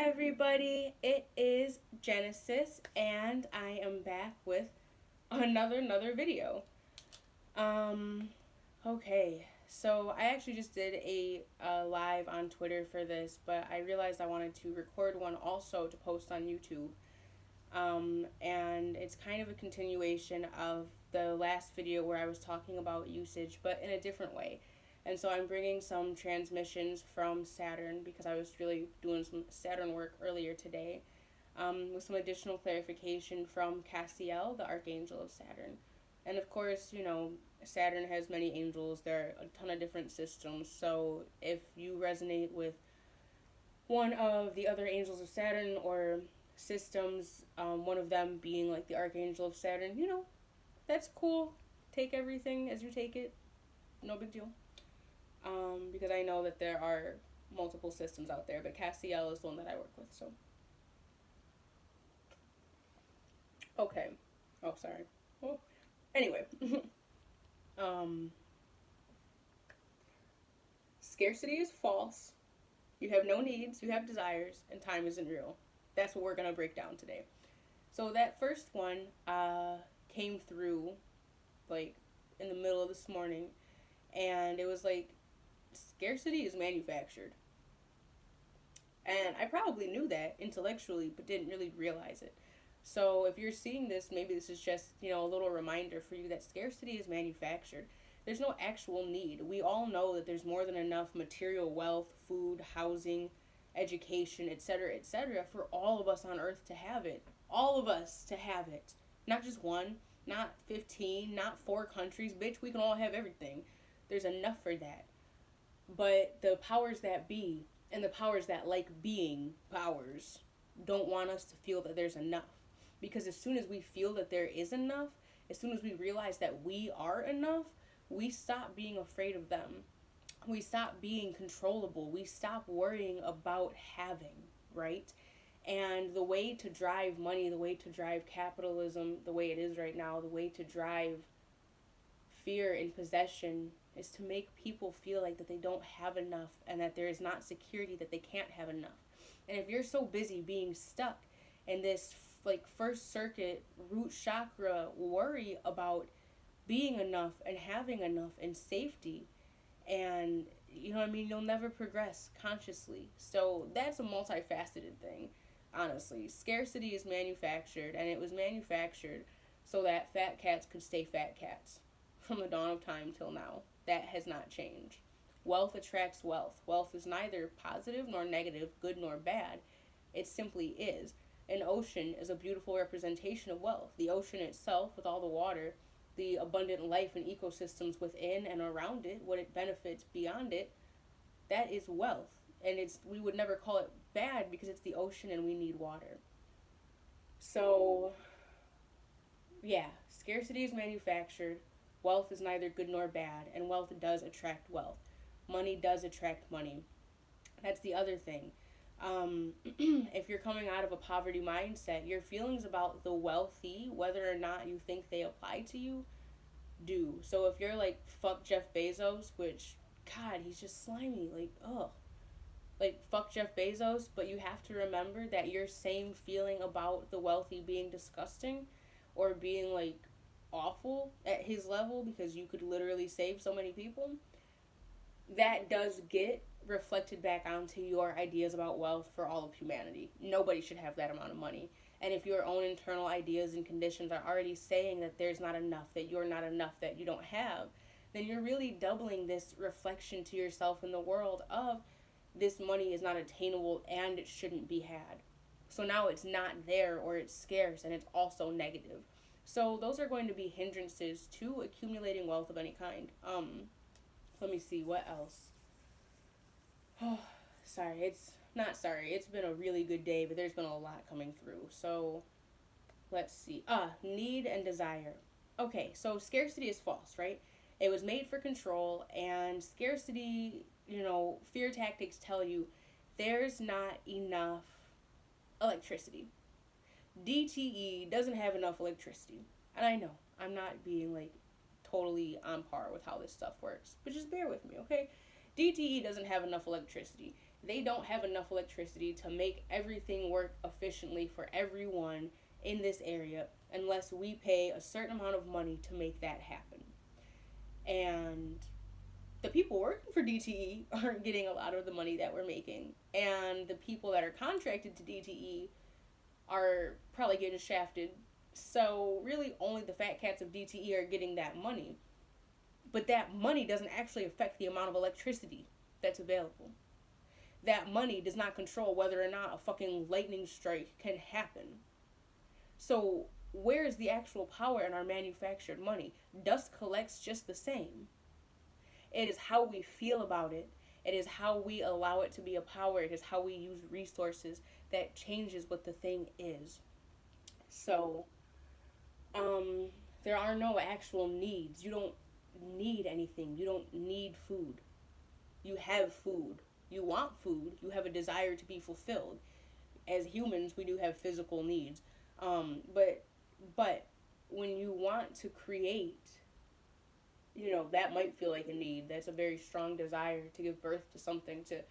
everybody, it is Genesis and I am back with another video. Um okay. So I actually just did a live on Twitter for this, but I realized I wanted to record one also to post on YouTube. And it's kind of a continuation of the last video where I was talking about usage, but in a different way. And so I'm bringing some transmissions from Saturn because I was really doing some Saturn work earlier today, with some additional clarification from Cassiel, the archangel of Saturn. And of course, Saturn has many angels. There are a ton of different systems. So if you resonate with one of the other angels of Saturn or systems, one of them being like the archangel of Saturn, that's cool. Take everything as you take it. No big deal. Because I know that there are multiple systems out there, but Cassiel is the one that I work with, so. Okay. Oh, sorry. Oh. Anyway. um, Scarcity is false. You have no needs, you have desires, and time isn't real. That's what we're going to break down today. So that first one came through, like, in the middle of this morning, and it was like, scarcity is manufactured. And I probably knew that intellectually, but didn't really realize it. So if you're seeing this, maybe this is just, a little reminder for you that scarcity is manufactured. There's no actual need. We all know that there's more than enough material wealth, food, housing, education, etc., for all of us on earth to have it. All of us to have it. Not just one, not 15, not 4 countries. Bitch, we can all have everything. There's enough for that. But the powers that be and the powers that like being powers don't want us to feel that there's enough. Because as soon as we feel that there is enough, as soon as we realize that we are enough, we stop being afraid of them. We stop being controllable. We stop worrying about having, right? And the way to drive money, the way to drive capitalism, the way it is right now, the way to drive fear and possession is to make people feel like that they don't have enough and that there is not security, that they can't have enough. And if you're so busy being stuck in this like first circuit root chakra worry about being enough and having enough and safety, and you'll never progress consciously. So that's a multifaceted thing. Honestly, scarcity is manufactured, and it was manufactured so that fat cats could stay fat cats from the dawn of time till now. That has not changed. Wealth attracts wealth. Wealth is neither positive nor negative, good nor bad. It simply is. An ocean is a beautiful representation of wealth. The ocean itself, with all the water, the abundant life and ecosystems within and around it, what it benefits beyond it, that is wealth. And we would never call it bad because it's the ocean and we need water. So, yeah, scarcity is manufactured. Wealth is neither good nor bad, and wealth does attract wealth. Money does attract money. That's the other thing. If you're coming out of a poverty mindset, your feelings about the wealthy, whether or not you think they apply to you, do. So if you're like, fuck Jeff Bezos, which, God, he's just slimy, like, ugh. Like, fuck Jeff Bezos, but you have to remember that your same feeling about the wealthy being disgusting or being, like, awful at his level because you could literally save so many people, that does get reflected back onto your ideas about wealth for all of humanity. Nobody should have that amount of money. And if your own internal ideas and conditions are already saying that there's not enough, that you're not enough, that you don't have, then you're really doubling this reflection to yourself in the world of this money is not attainable and it shouldn't be had. So now it's not there or it's scarce and it's also negative. So those are going to be hindrances to accumulating wealth of any kind. Let me see, what else? Oh, it's been a really good day, but there's been a lot coming through. So let's see. Need and desire. Okay, so scarcity is false, right? It was made for control, and scarcity, fear tactics tell you there's not enough electricity. DTE doesn't have enough electricity. And I know, I'm not being like totally on par with how this stuff works, but just bear with me, okay? DTE doesn't have enough electricity. They don't have enough electricity to make everything work efficiently for everyone in this area unless we pay a certain amount of money to make that happen. And the people working for DTE aren't getting a lot of the money that we're making. And the people that are contracted to DTE are probably getting shafted. So really only the fat cats of DTE are getting that money. But that money doesn't actually affect the amount of electricity that's available. That money does not control whether or not a fucking lightning strike can happen. So where is the actual power in our manufactured money? Dust collects just the same. It is how we feel about it. It is how we allow it to be a power. It is how we use resources that changes what the thing is. So, there are no actual needs. You don't need anything. You don't need food. You have food. You want food. You have a desire to be fulfilled. As humans, we do have physical needs. But when you want to create, that might feel like a need. That's a very strong desire to give birth to something, to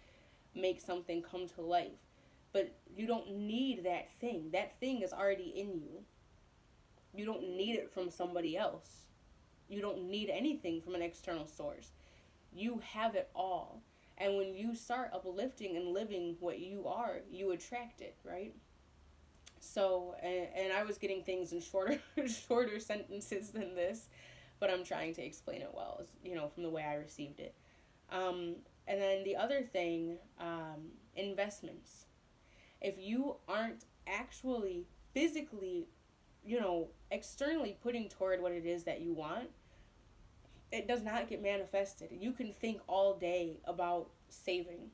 make something come to life. But you don't need that thing. That thing is already in you. You don't need it from somebody else. You don't need anything from an external source. You have it all. And when you start uplifting and living what you are, you attract it, right? So, and I was getting things in shorter sentences than this, but I'm trying to explain it well, from the way I received it. And then the other thing, investments. If you aren't actually physically, externally putting toward what it is that you want, it does not get manifested. You can think all day about saving.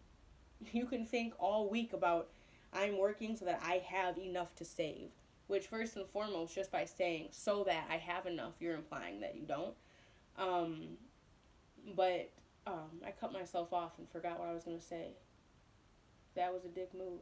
You can think all week about, I'm working so that I have enough to save. Which, first and foremost, just by saying, so that I have enough, you're implying that you don't. But I cut myself off and forgot what I was going to say. That was a dick move.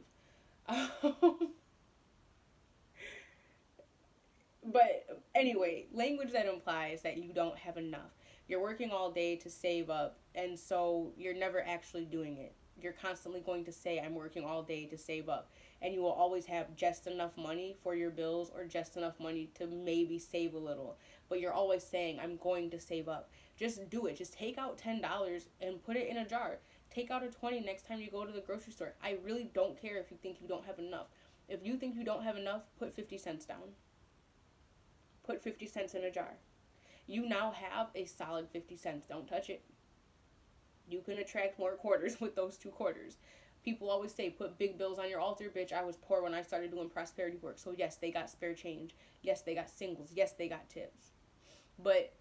But anyway, language that implies that you don't have enough. You're working all day to save up, and so you're never actually doing it. You're constantly going to say, I'm working all day to save up. And you will always have just enough money for your bills or just enough money to maybe save a little. But you're always saying, I'm going to save up. Just do it. Just take out $10 and put it in a jar. Take out a 20 next time you go to the grocery store. I really don't care if you think you don't have enough. If you think you don't have enough, put 50 cents down. Put 50 cents in a jar. You now have a solid 50 cents. Don't touch it. You can attract more quarters with those 2 quarters. People always say, put big bills on your altar. Bitch, I was poor when I started doing prosperity work. So yes, they got spare change. Yes, they got singles. Yes, they got tips. But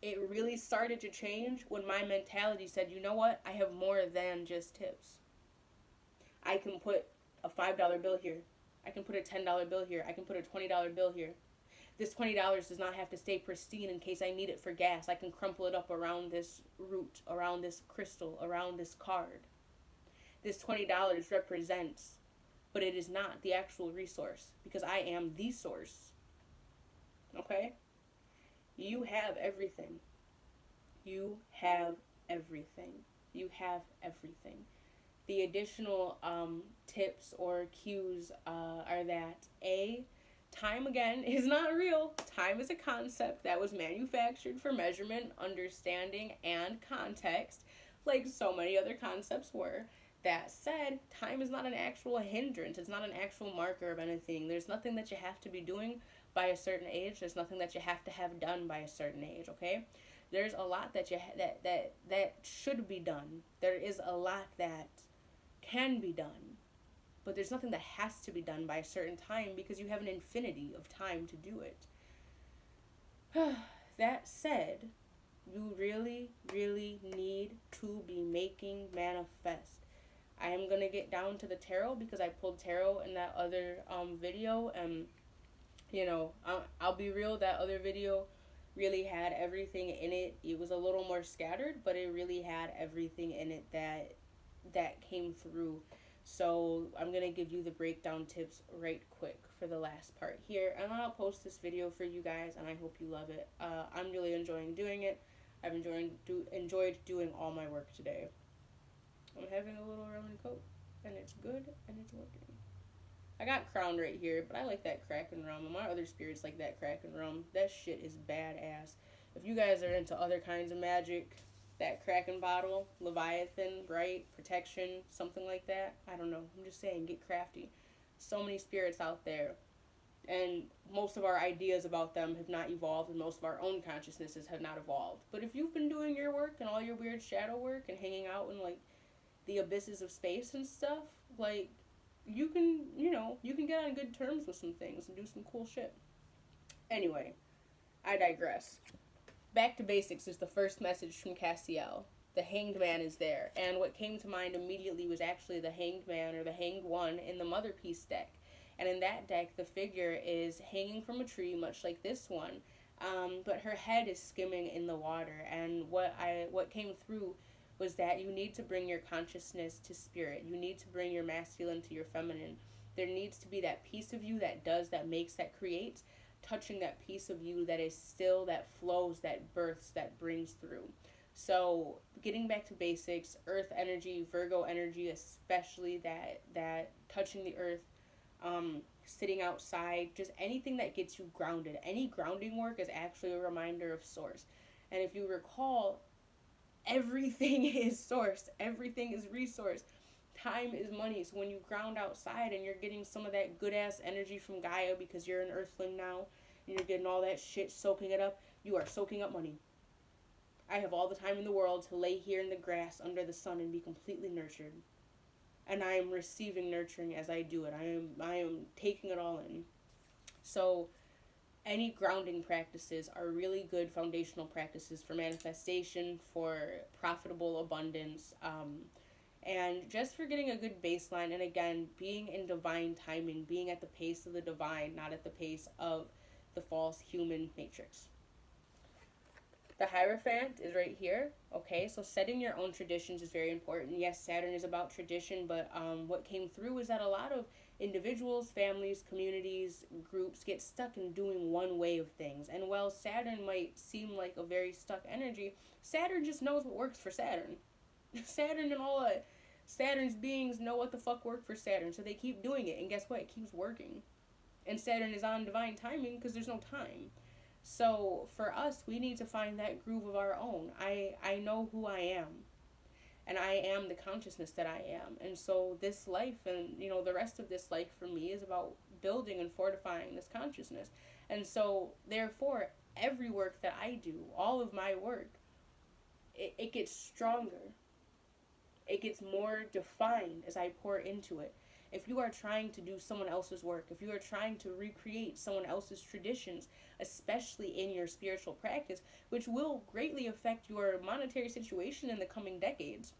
it really started to change when my mentality said, you know what? I have more than just tips. I can put a $5 bill here. I can put a $10 bill here. I can put a $20 bill here. This $20 does not have to stay pristine in case I need it for gas. I can crumple it up around this root, around this crystal, around this card. This $20 represents, but it is not the actual resource because I am the source. Okay? You have everything. You have everything. You have everything. The additional tips or cues are that A, time, again, is not real. Time is a concept that was manufactured for measurement, understanding, and context, like so many other concepts were. That said, time is not an actual hindrance. It's not an actual marker of anything. There's nothing that you have to be doing by a certain age. There's nothing that you have to have done by a certain age, okay? There's a lot that that should be done. There is a lot that can be done. But there's nothing that has to be done by a certain time because you have an infinity of time to do it. That said, you really, really need to be making manifest. I am going to get down to the tarot because I pulled tarot in that other video. And, I'll be real, that other video really had everything in it. It was a little more scattered, but it really had everything in it that came through. So I'm going to give you the breakdown tips right quick for the last part here. And I'll post this video for you guys, and I hope you love it. I'm really enjoying doing it. I've enjoyed doing all my work today. I'm having a little rum and coke, and it's good, and it's working. I got Crown right here, but I like that Kraken rum, and my other spirits like that Kraken rum. That shit is badass. If you guys are into other kinds of magic, that Kraken bottle, Leviathan, Bright, Protection, something like that, I don't know. I'm just saying, get crafty. So many spirits out there, and most of our ideas about them have not evolved, and most of our own consciousnesses have not evolved. But if you've been doing your work and all your weird shadow work and hanging out in like the abysses of space and stuff, like you can, you can get on good terms with some things and do some cool shit. Anyway, I digress. Back to basics is the first message from Cassiel. The Hanged Man is there, and what came to mind immediately was actually the Hanged Man or the Hanged One in the Mother Piece deck. And in that deck, the figure is hanging from a tree, much like this one, but her head is skimming in the water. And what came through was that you need to bring your consciousness to spirit. You need to bring your masculine to your feminine. There needs to be that piece of you that does, that makes, that creates, touching that piece of you that is still, that flows, that births, that brings through. So getting back to basics, earth energy, Virgo energy, especially that touching the earth, sitting outside, just anything that gets you grounded. Any grounding work is actually a reminder of source. And if you recall, everything is source, everything is resource. Time is money. So when you ground outside and you're getting some of that good ass energy from Gaia because you're an earthling now and you're getting all that shit, soaking it up, you are soaking up money. I have all the time in the world to lay here in the grass under the sun and be completely nurtured. And I am receiving nurturing as I do it. I am taking it all in. So any grounding practices are really good foundational practices for manifestation, for profitable abundance, and just for getting a good baseline. And again, being in divine timing, being at the pace of the divine, not at the pace of the false human matrix. The Hierophant is right here. Okay, so setting your own traditions is very important. Yes, Saturn is about tradition, but what came through is that a lot of individuals, families, communities, groups get stuck in doing one way of things. And while Saturn might seem like a very stuck energy, Saturn just knows what works for Saturn. Saturn and all of Saturn's beings know what the fuck worked for Saturn, so they keep doing it. And guess what? It keeps working. And Saturn is on divine timing because there's no time. So for us, we need to find that groove of our own. I know who I am, and I am the consciousness that I am. And so this life and, the rest of this life for me is about building and fortifying this consciousness. And so therefore, every work that I do, all of my work, it gets stronger. It gets more defined as I pour into it. If you are trying to do someone else's work, if you are trying to recreate someone else's traditions, especially in your spiritual practice, which will greatly affect your monetary situation in the coming decades,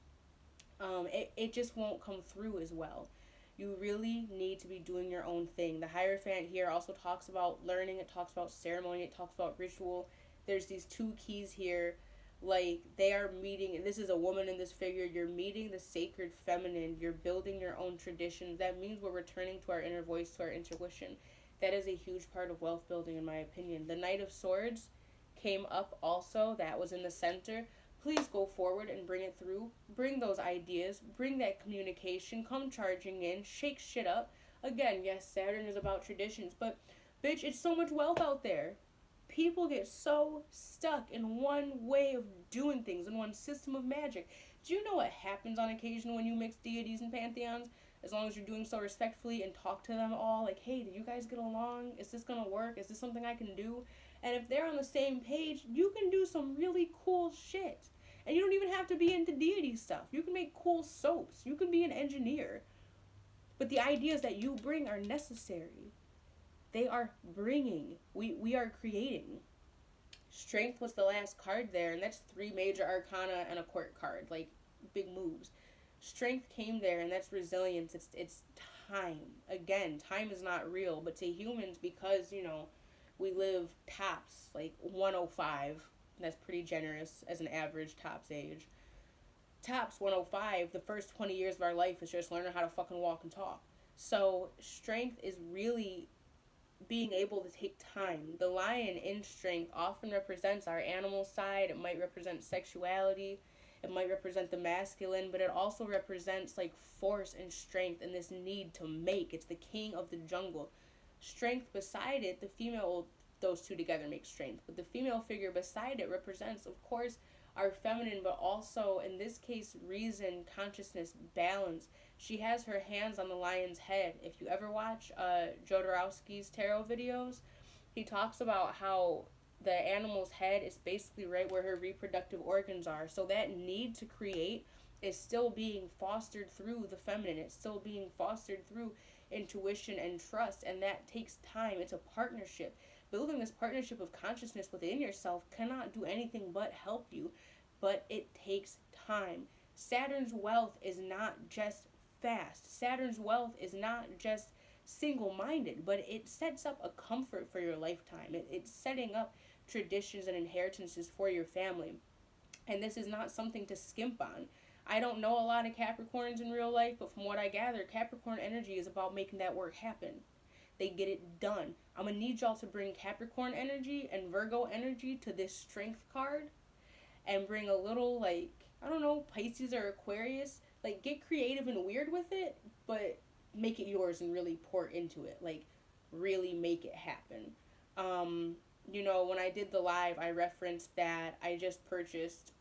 it just won't come through as well. You really need to be doing your own thing. The Hierophant here also talks about learning, it talks about ceremony, it talks about ritual. There's these two keys here. Like, they are meeting, and this is a woman in this figure, you're meeting the sacred feminine, you're building your own traditions. That means we're returning to our inner voice, to our intuition. That is a huge part of wealth building, in my opinion. The Knight of Swords came up also, that was in the center. Please go forward and bring it through. Bring those ideas, bring that communication, come charging in, shake shit up. Again, yes, Saturn is about traditions, but bitch, it's so much wealth out there. People get so stuck in one way of doing things, in one system of magic. Do you know what happens on occasion when you mix deities and pantheons? As long as you're doing so respectfully and talk to them all, like, hey, do you guys get along? Is this gonna work? Is this something I can do? And if they're on the same page, you can do some really cool shit. And you don't even have to be into deity stuff. You can make cool soaps. You can be an engineer. But the ideas that you bring are necessary. They are bringing. We are creating. Strength was the last card there, and that's 3 major arcana and a court card, like big moves. Strength came there, and that's resilience. It's time. Again, time is not real, but to humans, because, we live tops, like 105, that's pretty generous as an average tops age. Tops 105, the first 20 years of our life is just learning how to fucking walk and talk. So strength is really being able to take time. The lion in strength often represents our animal side. It might represent sexuality. It might represent the masculine, but it also represents like force and strength and this need to make. It's the king of the jungle. Strength beside it, the female, those two together make strength, but the female figure beside it represents, of course, our feminine, but also in this case, reason, consciousness, balance. She has her hands on the lion's head. If you ever watch Jodorowsky's tarot videos, he talks about how the animal's head is basically right where her reproductive organs are. So that need to create is still being fostered through the feminine. It's still being fostered through intuition and trust, and that takes time. It's a partnership. Building this partnership of consciousness within yourself cannot do anything but help you, but it takes time. Saturn's wealth is not just fast. Saturn's wealth is not just single-minded, but it sets up a comfort for your lifetime. It's setting up traditions and inheritances for your family. And this is not something to skimp on. I don't know a lot of Capricorns in real life, but from what I gather, Capricorn energy is about making that work happen. They get it done. I'm going to need y'all to bring Capricorn energy and Virgo energy to this strength card and bring a little, like, I don't know, Pisces or Aquarius. Like, get creative and weird with it, but make it yours and really pour into it. Like, really make it happen. You know, when I did the live, I referenced that I just purchased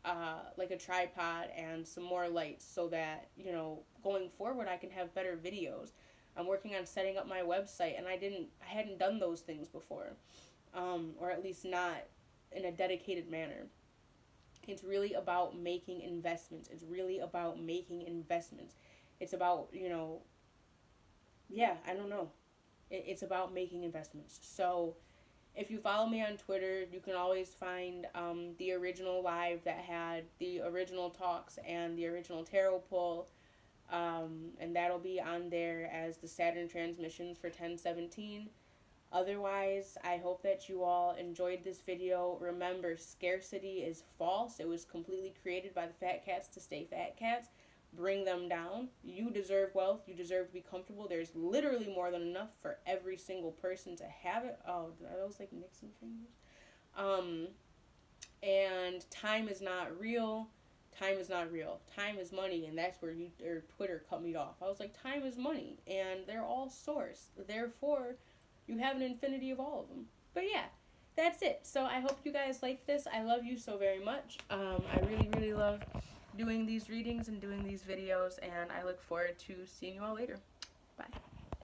like a tripod and some more lights so that, you know, going forward I can have better videos. I'm working on setting up my website, and I hadn't done those things before, or at least not in a dedicated manner. It's really about making investments. It's really about making investments. It's about, you know, yeah, I don't know. It's about making investments. So if you follow me on Twitter, you can always find the original live that had the original talks and the original tarot pull. And that'll be on there as the Saturn Transmissions for 10/17. Otherwise, I hope that you all enjoyed this video. Remember, scarcity is false. It was completely created by the fat cats to stay fat cats. Bring them down. You deserve wealth. You deserve to be comfortable. There's literally more than enough for every single person to have it. Oh, are those like Nixon fingers? And time is not real. Time is not real. Time is money, and that's where Twitter cut me off. I was like, time is money, and they're all source. Therefore, you have an infinity of all of them. But yeah, that's it. So I hope you guys like this. I love you so very much. I really, really love doing these readings and doing these videos, and I look forward to seeing you all later. Bye.